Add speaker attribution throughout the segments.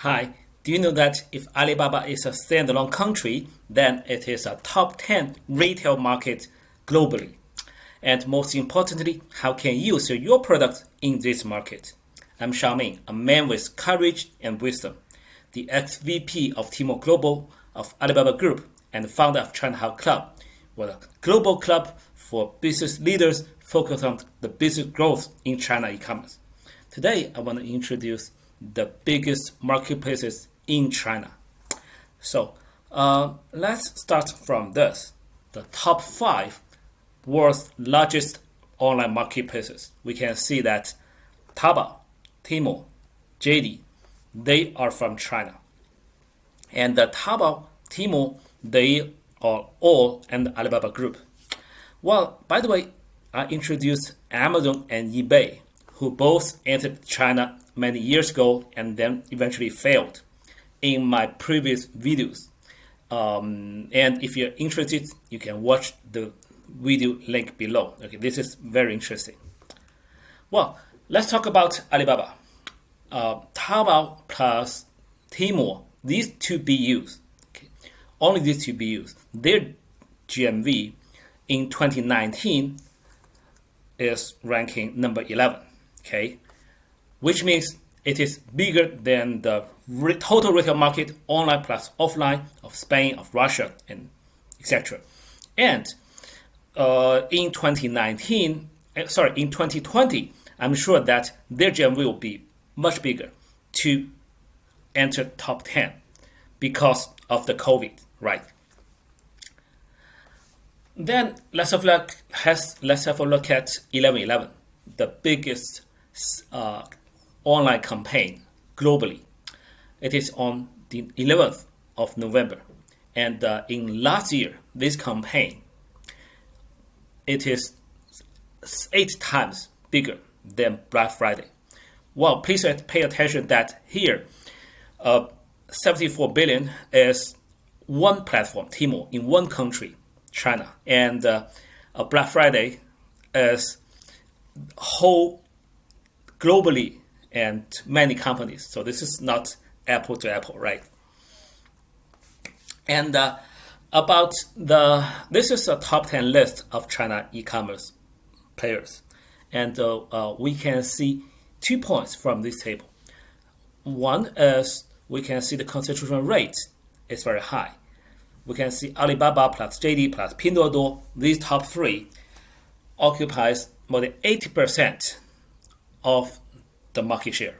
Speaker 1: Hi, do you know that if Alibaba is a standalone country, then it is a top 10 retail market globally? And most importantly, how can you sell your product in this market? I'm Xiaoming, a man with courage and wisdom, the ex-VP of Tmall Global of Alibaba Group and founder of China How Club, we're a global club for business leaders focused on the business growth in China e-commerce. Today, I want to introduce the biggest marketplaces in China. So let's start from this. The top 5 world's largest online marketplaces. We can see that Taobao, Tmall, JD, they are from China. And the Taobao, Tmall, they are all in the Alibaba Group. Well, by the way, I introduced Amazon and eBay, who both entered China many years ago and then eventually failed in my previous videos. And if you're interested, you can watch the video link below. Okay, this is very interesting. Well, let's talk about Alibaba. Taobao plus Tmall, these two BUs, okay, only these two BUs, their GMV in 2019 is ranking number 11, okay, which means it is bigger than the total retail market, online plus offline, of Spain, of Russia, and etc. And in 2020, I'm sure that their GMV will be much bigger to enter top 10 because of the COVID, right? Then let's have a look at 11.11, the biggest online campaign globally. It is on the 11th of November. And in last year, this campaign, it is 8 times bigger than Black Friday. Well, please pay attention that here, 74 billion is one platform, Tmall, in one country, China. And Black Friday is whole globally and many companies. So this is not apple to apple, right? And this is a top 10 list of China e-commerce players. And we can see 2 points from this table. One is we can see the concentration rate is very high. We can see Alibaba plus JD plus Pinduoduo, these top 3 occupies more than 80% of the market share.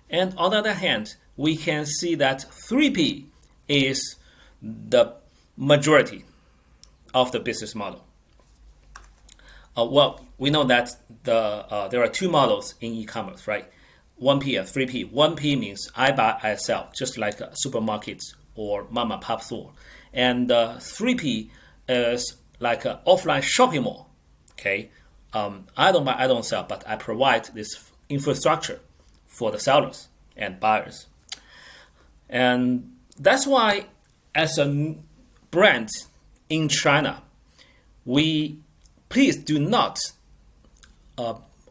Speaker 1: And on the other hand, we can see that 3P is the majority of the business model. Well, we know that there are 2 models in e-commerce, right? 1P and 3P. 1P means I buy, I sell, just like supermarkets or mom and pop store. And 3P is like an offline shopping mall. Okay, I don't buy, I don't sell, but I provide this infrastructure for the sellers and buyers. And that's why, as a brand in China, we please do not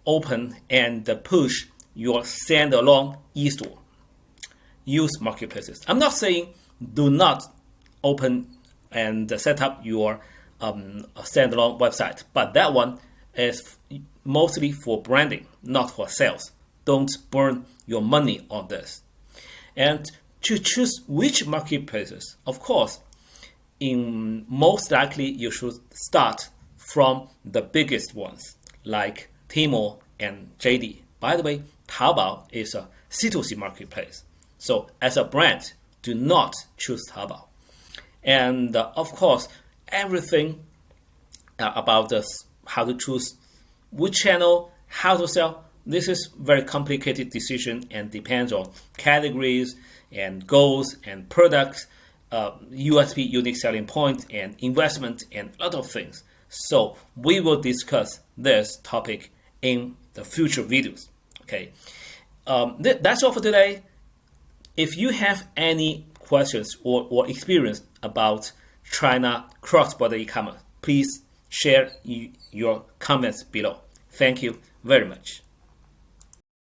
Speaker 1: open and push your standalone e-store. Use marketplaces. I'm not saying do not open and set up your standalone website, but that one is mostly for branding, not for sales. Don't burn your money on this. And to choose which marketplaces, of course, most likely you should start from the biggest ones like Tmall and JD. By the way, Taobao is a C2C marketplace. So as a brand, do not choose Taobao. And of course, everything about this, how to choose which channel, how to sell, this is very complicated decision and depends on categories and goals and products, USP, unique selling point, and investment, and a lot of things. So we will discuss this topic in the future videos. Okay, that's all for today. If you have any questions or experience about China cross-border e-commerce, please share your comments below. Thank you very much.